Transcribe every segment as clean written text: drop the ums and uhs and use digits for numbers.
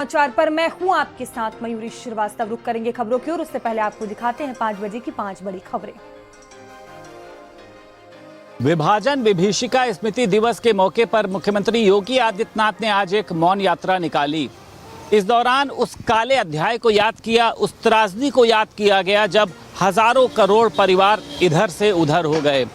समाचार पर मैं हूं आपके साथ मयूरी श्रीवास्तव। रुक करेंगे खबरों की ओर, उससे पहले आपको दिखाते हैं 5 बजे की 5 बड़ी खबरें। विभाजन विभीषिका स्मृति दिवस के मौके पर मुख्यमंत्री योगी आदित्यनाथ ने आज एक मौन यात्रा निकाली। इस दौरान उस काले अध्याय को याद किया, उस त्रासदी को याद किया गया जब हजारों करोड़ परिवार इधर से उधर हो गए।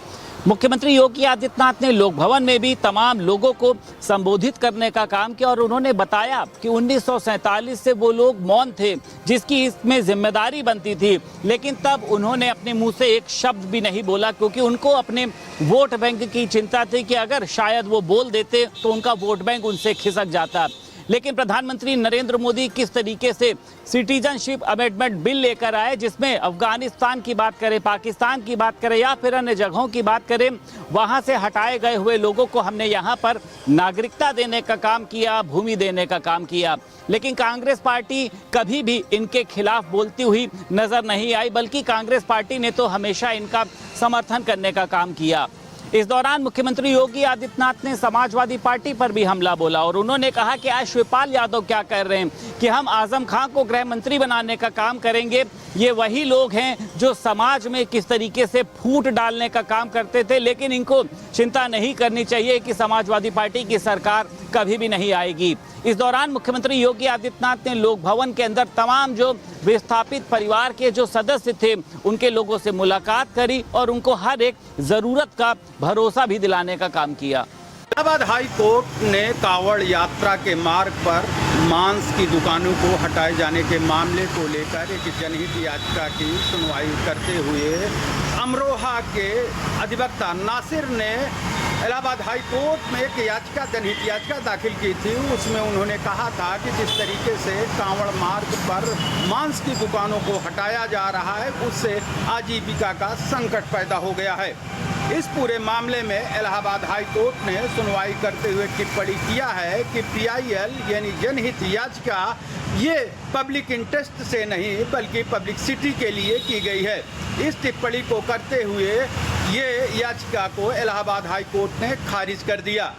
मुख्यमंत्री योगी आदित्यनाथ ने लोक भवन में भी तमाम लोगों को संबोधित करने का काम किया और उन्होंने बताया कि 1947 से वो लोग मौन थे, जिसकी इसमें जिम्मेदारी बनती थी, लेकिन तब उन्होंने अपने मुंह से एक शब्द भी नहीं बोला, क्योंकि उनको अपने वोट बैंक की चिंता थी कि अगर शायद वो बोल देते तो उनका वोट बैंक उनसे खिसक जाता। लेकिन प्रधानमंत्री नरेंद्र मोदी किस तरीके से सिटीजनशिप अमेंडमेंट बिल लेकर आए, जिसमें अफगानिस्तान की बात करें, पाकिस्तान की बात करें या फिर अन्य जगहों की बात करें, वहां से हटाए गए हुए लोगों को हमने यहां पर नागरिकता देने का काम किया, भूमि देने का काम किया। लेकिन कांग्रेस पार्टी कभी भी इनके खिलाफ बोलती हुई नजर नहीं आई, बल्कि कांग्रेस पार्टी ने तो हमेशा इनका समर्थन करने का काम किया। इस दौरान मुख्यमंत्री योगी आदित्यनाथ ने समाजवादी पार्टी पर भी हमला बोला और उन्होंने कहा कि आज शिवपाल यादव क्या कर रहे हैं कि हम आजम खां को गृह मंत्री बनाने का काम करेंगे। ये वही लोग हैं जो समाज में किस तरीके से फूट डालने का काम करते थे, लेकिन इनको चिंता नहीं करनी चाहिए कि समाजवादी पार्टी की सरकार कभी भी नहीं आएगी। इस दौरान मुख्यमंत्री योगी आदित्यनाथ ने लोक भवन के अंदर तमाम जो विस्थापित परिवार के जो सदस्य थे उनके लोगों से मुलाकात करी और उनको हर एक जरूरत का भरोसा भी दिलाने का काम किया। इलाहाबाद हाई कोर्ट ने कांवड़ यात्रा के मार्ग पर मांस की दुकानों को हटाए जाने के मामले को लेकर एक जनहित याचिका की सुनवाई करते हुए अमरोहा के अधिवक्ता नासिर ने इलाहाबाद हाई कोर्ट में एक याचिका, जनहित याचिका दाखिल की थी। उसमें उन्होंने कहा था कि जिस तरीके से कांवड़ मार्ग पर मांस की दुकानों को हटाया जा रहा है, उससे आजीविका का संकट पैदा हो गया है। इस पूरे मामले में इलाहाबाद हाई कोर्ट ने सुनवाई करते हुए टिप्पणी किया है कि पीआईएल यानी जनहित याचिका ये पब्लिक इंटरेस्ट से नहीं बल्कि पब्लिसिटी के लिए की गई है। इस टिप्पणी को करते हुए ये याचिका को इलाहाबाद हाई कोर्ट ने खारिज कर दिया।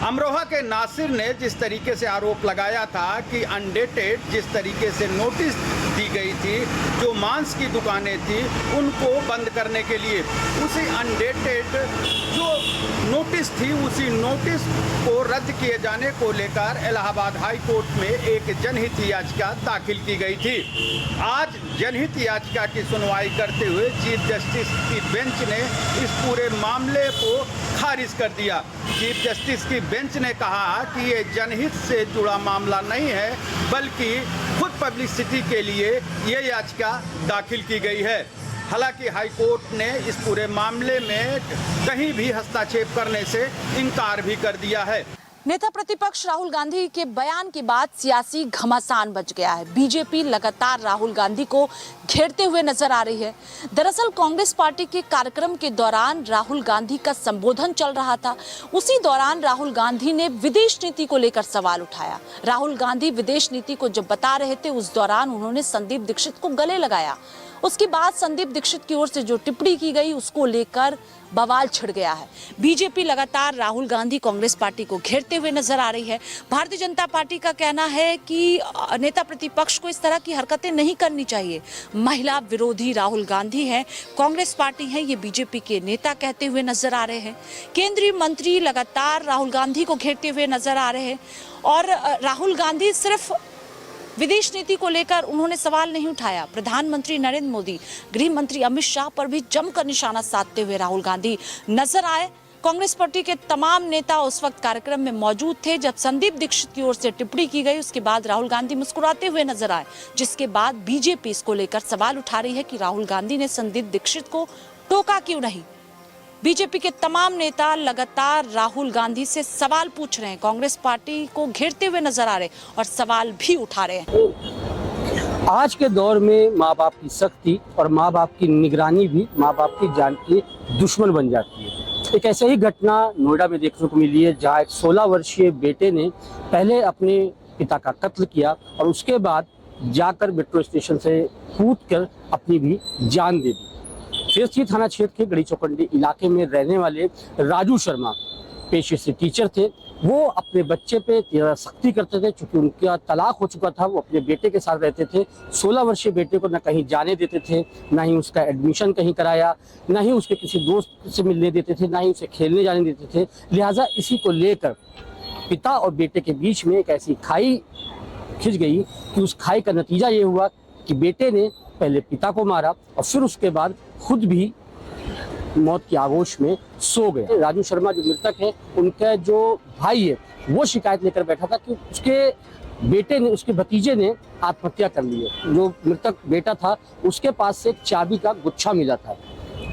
अमरोहा के नासिर ने जिस तरीके से आरोप लगाया था कि अनडेटेड जिस तरीके से नोटिस दी गई थी, जो मांस की दुकानें थी उनको बंद करने के लिए, उसी अनडेटेड जो नोटिस थी उसी नोटिस को रद्द किए जाने को लेकर इलाहाबाद हाई कोर्ट में एक जनहित याचिका दाखिल की गई थी। आज जनहित याचिका की सुनवाई करते हुए चीफ जस्टिस की बेंच ने इस पूरे मामले को खारिज कर दिया। चीफ जस्टिस की बेंच ने कहा कि ये जनहित से जुड़ा मामला नहीं है, बल्कि खुद पब्लिसिटी के लिए ये याचिका दाखिल की गई है। हालांकि हाई कोर्ट ने इस पूरे मामले में कहीं भी हस्तक्षेप करने से इनकार भी कर दिया है। नेता प्रतिपक्ष राहुल गांधी के बयान के बाद सियासी घमासान बच गया है। बीजेपी लगातार राहुल गांधी को घेरते हुए नजर आ रही है। दरअसल कांग्रेस पार्टी के कार्यक्रम के दौरान राहुल गांधी का संबोधन चल रहा था। उसी दौरान राहुल गांधी ने विदेश नीति को लेकर सवाल उठाया। राहुल गांधी विदेश नीति को जब बता रहे थे, उस दौरान उन्होंने संदीप दीक्षित को गले लगाया। उसके बाद संदीप दीक्षित की ओर से जो टिप्पणी की गई, उसको लेकर बवाल छिड़ गया है। बीजेपी लगातार राहुल गांधी कांग्रेस पार्टी को घेरते हुए नजर आ रही है। भारतीय जनता पार्टी का कहना है कि नेता प्रतिपक्ष को इस तरह की हरकतें नहीं करनी चाहिए। महिला विरोधी राहुल गांधी हैं, कांग्रेस पार्टी है, ये बीजेपी के नेता कहते हुए नजर आ रहे हैं। केंद्रीय मंत्री लगातार राहुल गांधी को घेरते हुए नजर आ रहे हैं और राहुल गांधी सिर्फ विदेश नीति को लेकर उन्होंने सवाल नहीं उठाया। प्रधानमंत्री नरेंद्र मोदी, गृह मंत्री अमित शाह पर भी जमकर निशाना साधते हुए राहुल गांधी नजर आए। कांग्रेस पार्टी के तमाम नेता उस वक्त कार्यक्रम में मौजूद थे जब संदीप दीक्षित की ओर से टिप्पणी की गई। उसके बाद राहुल गांधी मुस्कुराते हुए नजर आए, जिसके बाद बीजेपी इसको लेकर सवाल उठा रही है कि राहुल गांधी ने संदीप दीक्षित को टोका क्यों नहीं। बीजेपी के तमाम नेता लगातार राहुल गांधी से सवाल पूछ रहे हैं, कांग्रेस पार्टी को घेरते हुए नजर आ रहे हैं और सवाल भी उठा रहे हैं। आज के दौर में माँ बाप की सख्ती और माँ बाप की निगरानी भी माँ बाप की जान की दुश्मन बन जाती है। एक ऐसे ही घटना नोएडा में देखने को मिली है, जहाँ एक 16 वर्षीय बेटे ने पहले अपने पिता का कत्ल किया और उसके बाद जाकर मेट्रो स्टेशन से कूदकर अपनी भी जान दे दी। फेसजी थाना क्षेत्र के गढ़ी चौकंडी इलाके में रहने वाले राजू शर्मा पेशे से टीचर थे। वो अपने बच्चे पे सख्ती करते थे। चूंकि उनका तलाक हो चुका था, वो अपने बेटे के साथ रहते थे। 16 वर्षीय बेटे को न कहीं जाने देते थे, ना ही उसका एडमिशन कहीं कराया, ना ही उसके किसी दोस्त से मिलने देते थे, ना ही उसे खेलने जाने देते थे। लिहाजा इसी को लेकर पिता और बेटे के बीच में एक ऐसी खाई खिंच गई कि उस खाई का नतीजा ये हुआ कि बेटे ने पहले पिता को मारा और फिर उसके बाद खुद भी मौत की आगोश में सो गए। राजू शर्मा जो मृतक है, उनका जो भाई है, वो शिकायत लेकर बैठा था कि उसके बेटे ने, उसके भतीजे ने आत्महत्या कर ली है। जो मृतक बेटा था, उसके पास से एक चाबी का गुच्छा मिला था।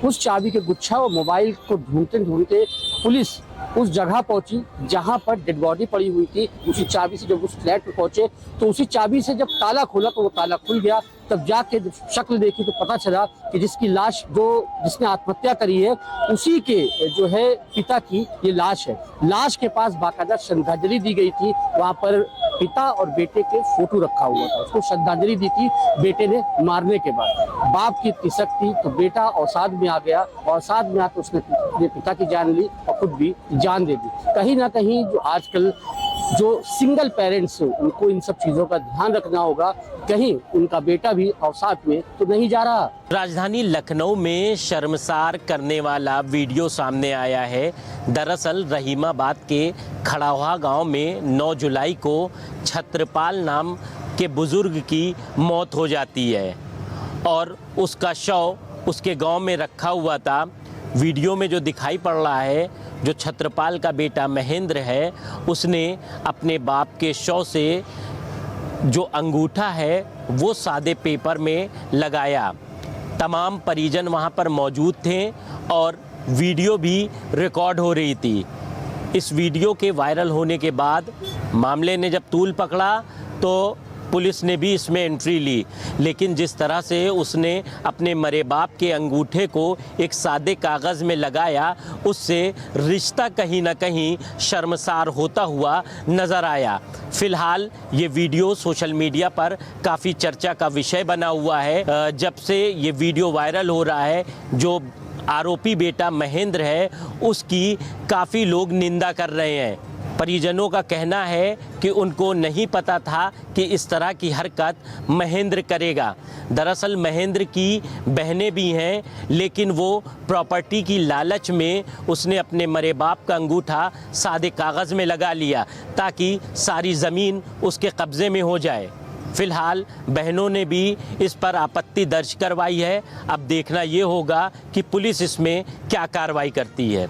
उस चाबी के गुच्छा और मोबाइल को ढूंढते ढूंढते पुलिस उस जगह पहुंची जहां पर डेड बॉडी पड़ी हुई थी। उसी चाबी से जब उस फ्लैट पर पहुंचे तो उसी चाबी से जब ताला खोला तो वो ताला खुल गया। तब जाके जब शक्ल देखी तो पता चला कि जिसकी लाश, जिसने आत्महत्या करी है, उसी के जो है पिता की ये लाश है। लाश के पास बाकायदा श्रद्धांजलि दी गई थी। वहां पर पिता और बेटे के फोटो रखा हुआ था। उसको श्रद्धांजलि दी थी बेटे ने मारने के बाद। बाप की इतनी सख्ती तो बेटा अवसाद में आ गया, और अवसाद में आकर उसने अपने पिता की जान ली और खुद भी जान दे दी। कहीं ना कहीं जो आजकल जो सिंगल पेरेंट्स हैं, उनको इन सब चीज़ों का ध्यान रखना होगा, कहीं उनका बेटा भी अवसाद में तो नहीं जा रहा। राजधानी लखनऊ में शर्मसार करने वाला वीडियो सामने आया है। दरअसल रहीमाबाद के खड़ावा गांव में 9 जुलाई को छत्रपाल नाम के बुजुर्ग की मौत हो जाती है और उसका शव उसके गांव में रखा हुआ था। वीडियो में जो दिखाई पड़ रहा है, जो छत्रपाल का बेटा महेंद्र है, उसने अपने बाप के शव से जो अंगूठा है वो सादे पेपर में लगाया। तमाम परिजन वहाँ पर मौजूद थे और वीडियो भी रिकॉर्ड हो रही थी। इस वीडियो के वायरल होने के बाद मामले ने जब तूल पकड़ा तो पुलिस ने भी इसमें एंट्री ली, लेकिन जिस तरह से उसने अपने मरे बाप के अंगूठे को एक सादे कागज़ में लगाया, उससे रिश्ता कहीं ना कहीं शर्मसार होता हुआ नज़र आया। फ़िलहाल ये वीडियो सोशल मीडिया पर काफ़ी चर्चा का विषय बना हुआ है। जब से ये वीडियो वायरल हो रहा है, जो आरोपी बेटा महेंद्र है, उसकी काफ़ी लोग निंदा कर रहे हैं। परिजनों का कहना है कि उनको नहीं पता था कि इस तरह की हरकत महेंद्र करेगा। दरअसल महेंद्र की बहनें भी हैं, लेकिन वो प्रॉपर्टी की लालच में उसने अपने मरे बाप का अंगूठा सादे कागज़ में लगा लिया ताकि सारी ज़मीन उसके कब्ज़े में हो जाए। फ़िलहाल बहनों ने भी इस पर आपत्ति दर्ज करवाई है। अब देखना ये होगा कि पुलिस इसमें क्या कार्रवाई करती है।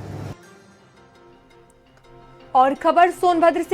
और खबर सोनभद्र से